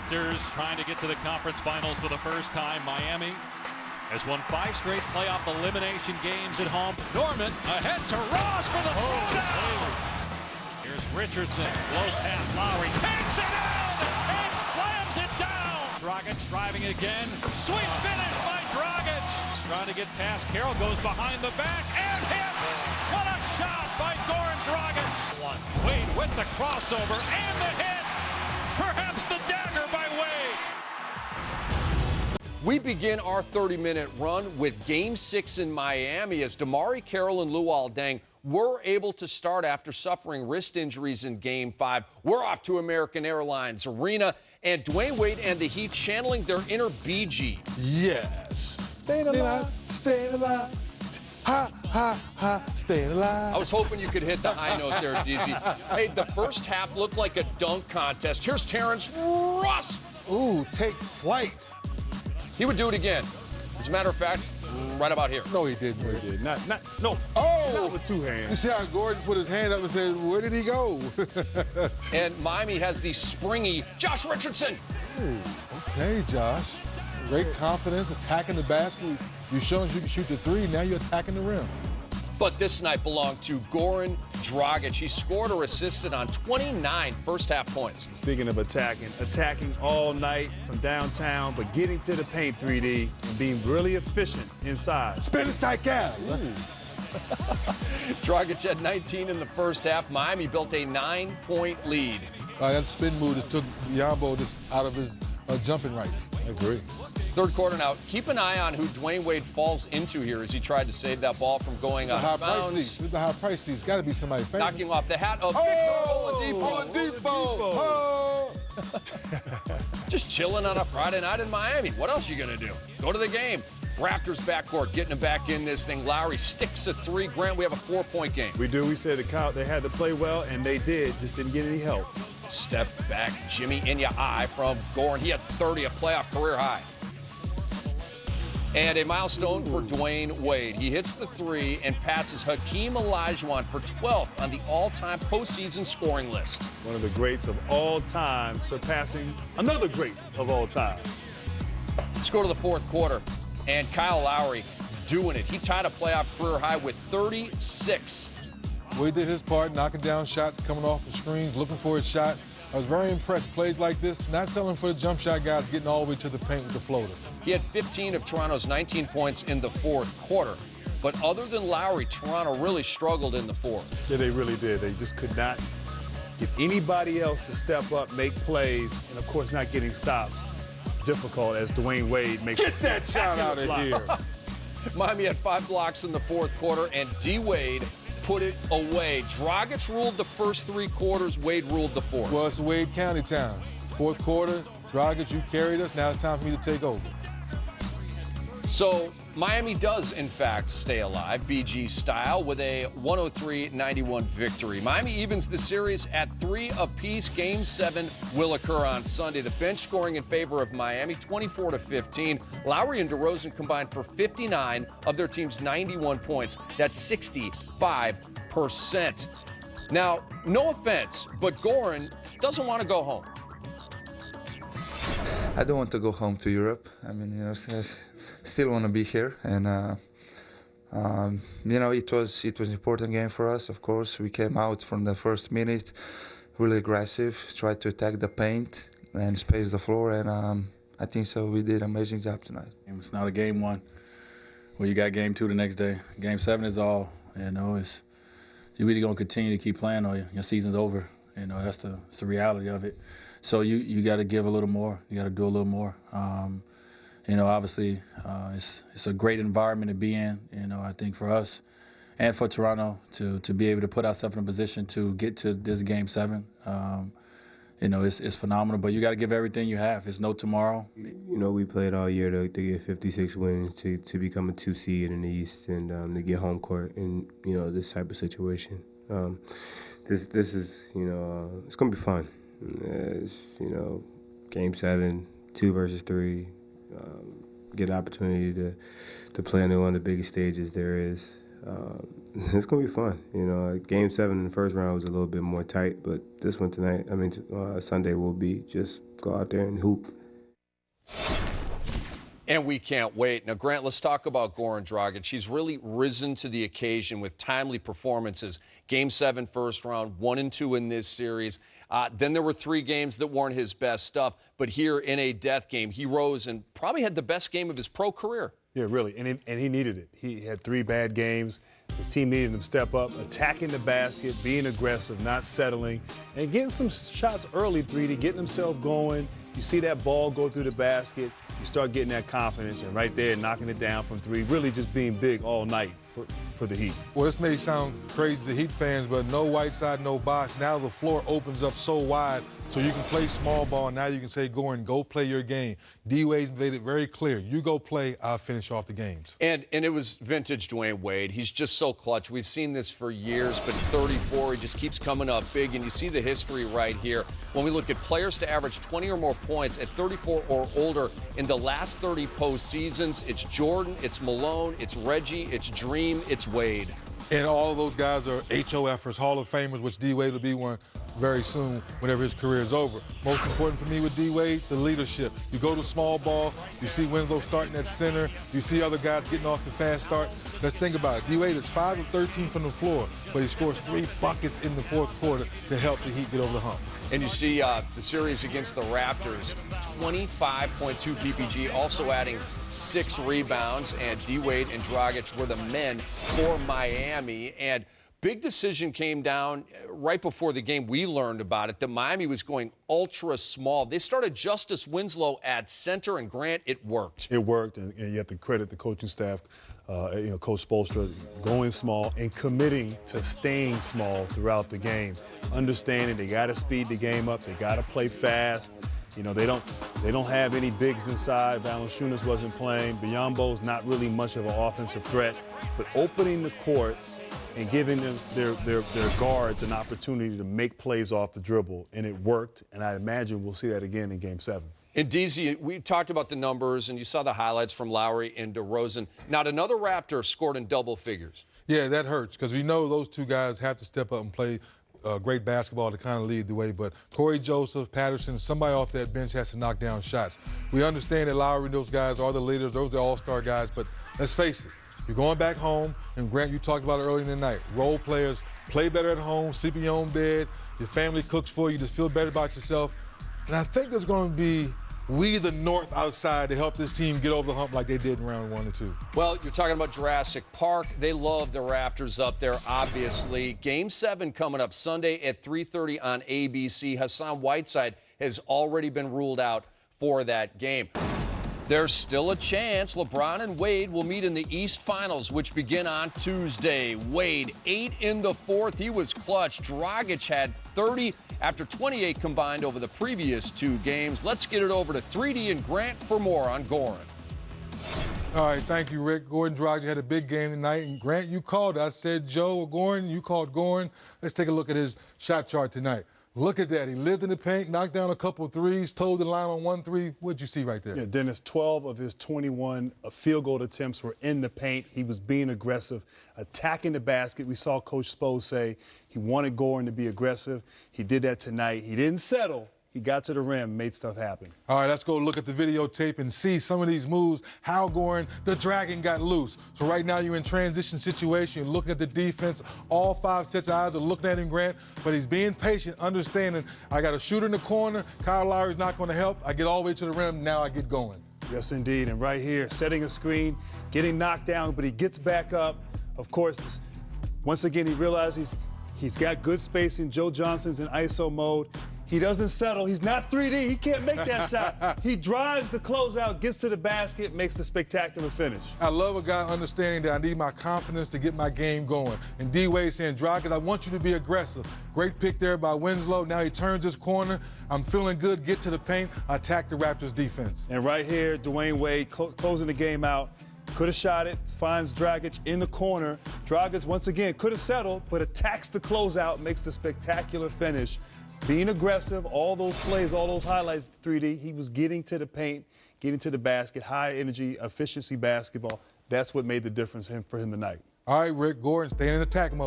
Raptors trying to get to the conference finals for the first time. Miami has won 5 straight playoff elimination games at home. Norman ahead to Ross for the throwdown. Here's Richardson, blows past Lowry, takes it out and slams it down. Dragic driving again. Sweet finish by Dragic. He's trying to get past Carroll, goes behind the back and hits. What a shot by Goran Dragic. Wade with the crossover and the hit. Perhaps the dagger by Wade. We begin our 30-minute run with Game 6 in Miami as AMAR'E, Carroll, and Luol Deng were able to start after suffering wrist injuries in Game 5. We're off to American Airlines Arena, and Dwayne Wade and the Heat channeling their inner BG. Yes. Staying alive, staying alive. Ha, ha, ha, staying alive. I was hoping you could hit the high note there, DZ. Hey, the first half looked like a dunk contest. Here's Terrence Ross. Ooh, take flight. He would do it again. As a matter of fact, right about here. No, he didn't. No, he did. No. Oh! Not with 2 hands. You see how Gordon put his hand up and said, where did he go? And Miami has the springy Josh Richardson. Ooh, okay, Josh. Great confidence, attacking the basket. You've shown you can shoot the 3, now you're attacking the rim. But this night belonged to Goran Dragic. He scored or assisted on 29 first-half points. Speaking of attacking all night from downtown, but getting to the paint 3D and being really efficient inside. Spin inside Cal. Dragic had 19 in the first half. Miami built a 9-point lead. That spin move just took Yambo just out of his jumping rights. I agree. Third quarter now. Keep an eye on who Dwayne Wade falls into here as he tried to save that ball from going out of bounds. With the high price seats, got to be somebody famous. Knocking off the hat of Victor Oladipo. Oh! Just chilling on a Friday night in Miami. What else are you going to do? Go to the game. Raptors backcourt getting them back in this thing. Lowry sticks a 3. Grant, we have a 4-point game. We do. We said they had to play well, and they did. Just didn't get any help. Step back, Jimmy in your eye from Goran. He had 30, a playoff career high. And a milestone for Dwayne Wade. He hits the 3 and passes Hakeem Olajuwon for 12th on the all-time postseason scoring list. One of the greats of all time, surpassing another great of all time. Let's go to the fourth quarter. And Kyle Lowry doing it. He tied a playoff career high with 36. Wade did his part, knocking down shots, coming off the screens, looking for his shot. I was very impressed. Plays like this, not selling for the jump shot guys, getting all the way to the paint with the floater. He had 15 of Toronto's 19 points in the fourth quarter. But other than Lowry, Toronto really struggled in the fourth. Yeah, they really did. They just could not get anybody else to step up, make plays, and, of course, not getting stops. Difficult as Dwayne Wade makes Get that shot out of here. Miami had 5 blocks in the fourth quarter, and D. Wade put it away. Dragic ruled the first 3 quarters. Wade ruled the fourth. Well, it's Wade County town. Fourth quarter, Dragic, you carried us. Now it's time for me to take over. So Miami does, in fact, stay alive, BG style, with a 103-91 victory. Miami evens the series at 3 apiece. Game 7 will occur on Sunday. The bench scoring in favor of Miami, 24-15. Lowry and DeRozan combined for 59 of their team's 91 points. That's 65%. Now, no offense, but Goran doesn't want to go home. I don't want to go home to Europe. I mean, I still want to be here, and it was an important game for us. Of course, we came out from the first minute really aggressive, tried to attack the paint and space the floor, and I think so. We did an amazing job tonight. It's not a game 1. Well, you got game 2 the next day. Game 7 is all. It's you're really gonna continue to keep playing, or your season's over. That's the reality of it. So you got to give a little more. You got to do a little more. Obviously, it's a great environment to be in. I think for us and for Toronto to be able to put ourselves in a position to get to this Game 7, it's phenomenal. But you got to give everything you have. It's no tomorrow. We played all year to get 56 wins to become a 2 seed in the East and to get home court in this type of situation. This is it's gonna be fun. It's Game 7, 2 versus 3. Get an opportunity to play on one of the biggest stages there is. it's going to be fun. You know, Game 7 in the first round was a little bit more tight, but this one tonight, Sunday will be just go out there and hoop. And we can't wait. Now, Grant, let's talk about Goran Dragic. He's really risen to the occasion with timely performances. Game 7 first round, 1 and 2 in this series. Then there were 3 games that weren't his best stuff. But here in a death game, he rose and probably had the best game of his pro career. Yeah, really, and he needed it. He had 3 bad games. His team needed him to step up, attacking the basket, being aggressive, not settling, and getting some shots early, 3D, getting himself going. You see that ball go through the basket, you start getting that confidence, and right there, knocking it down from 3, really just being big all night for the Heat. Well, this may sound crazy to Heat fans, but no Whiteside, no Bosh. Now the floor opens up so wide, so you can play small ball. Now you can say, Goran, go play your game. D-Wade's made it very clear. You go play, I'll finish off the games. And it was vintage Dwayne Wade. He's just so clutch. We've seen this for years, but at 34, he just keeps coming up big, and you see the history right here. When we look at players to average 20 or more points at 34 or older in the last 30 postseasons, it's Jordan, it's Malone, it's Reggie, it's Dream, it's Wade. And all of those guys are HOFers, Hall of Famers, which D-Wade will be one very soon whenever his career is over. Most important for me with D-Wade, the leadership. You go to small ball, you see Winslow starting at center, you see other guys getting off the fast start. Let's think about it. D-Wade is 5 of 13 from the floor, but he scores 3 buckets in the fourth quarter to help the Heat get over the hump. And you see the series against the Raptors, 25.2 PPG, also adding 6 rebounds, and D-Wade and Dragic were the men for Miami. And big decision came down right before the game. We learned about it, that Miami was going ultra small. They started Justice Winslow at center, and Grant, it worked. It worked, and you have to credit the coaching staff, Coach Spoelstra, going small and committing to staying small throughout the game. Understanding they got to speed the game up, they got to play fast. You know, they don't have any bigs inside. Valanciunas wasn't playing. Biyombo's not really much of an offensive threat, but opening the court and giving them their guards an opportunity to make plays off the dribble, and it worked. And I imagine we'll see that again in Game 7. And DZ, we talked about the numbers, and you saw the highlights from Lowry and DeRozan. Now, another Raptor scored in double figures. Yeah, that hurts because we know those 2 guys have to step up and play great basketball to kind of lead the way. But Corey Joseph, Patterson, somebody off that bench has to knock down shots. We understand that Lowry and those guys are the leaders. Those are all-star guys. But let's face it, you're going back home, and Grant, you talked about it earlier in the night. Role players play better at home, sleep in your own bed, your family cooks for you, you just feel better about yourself. And I think there's going to be we the North outside to help this team get over the hump like they did in round 1 and 2. Well, you're talking about Jurassic Park. They love the Raptors up there, obviously. Game 7 coming up Sunday at 3:30 on ABC. Hassan Whiteside has already been ruled out for that game. There's still a chance LeBron and Wade will meet in the East Finals, which begin on Tuesday. Wade, 8 in the fourth. He was clutch. Dragic had 30 after 28 combined over the previous 2 games. Let's get it over to 3D and Grant for more on Goran. All right, thank you, Rick. Goran Dragic had a big game tonight. And Grant, you called it. I said Joe or Goran. You called Goran. Let's take a look at his shot chart tonight. Look at that. He lived in the paint, knocked down a couple of threes, toed the line on 1 3. What'd you see right there? Yeah, Dennis, 12 of his 21 field goal attempts were in the paint. He was being aggressive, attacking the basket. We saw Coach Spo say he wanted Goran to be aggressive. He did that tonight. He didn't settle. He got to the rim, made stuff happen. All right, let's go look at the videotape and see some of these moves, how Goran, the Dragon, got loose. So right now you're in transition situation, you're looking at the defense. All 5 sets of eyes are looking at him, Grant, but he's being patient, understanding I got a shooter in the corner, Kyle Lowry's not going to help. I get all the way to the rim, now I get going. Yes, indeed, and right here, setting a screen, getting knocked down, but he gets back up. Of course, once again, he realizes he's got good spacing. Joe Johnson's in ISO mode. He doesn't settle. He's not 3D. He can't make that shot. He drives the closeout, gets to the basket, makes a spectacular finish. I love a guy understanding that I need my confidence to get my game going. And D-Wade saying, Dragic, I want you to be aggressive. Great pick there by Winslow. Now he turns his corner. I'm feeling good. Get to the paint. Attack the Raptors defense. And right here, Dwayne Wade closing the game out. Could have shot it, finds Dragic in the corner. Dragic, once again, could have settled, but attacks the closeout, makes the spectacular finish. Being aggressive, all those plays, all those highlights, 3D, he was getting to the paint, getting to the basket, high energy, efficiency basketball. That's what made the difference for him tonight. All right, Rick, Gordon, staying in attack mode.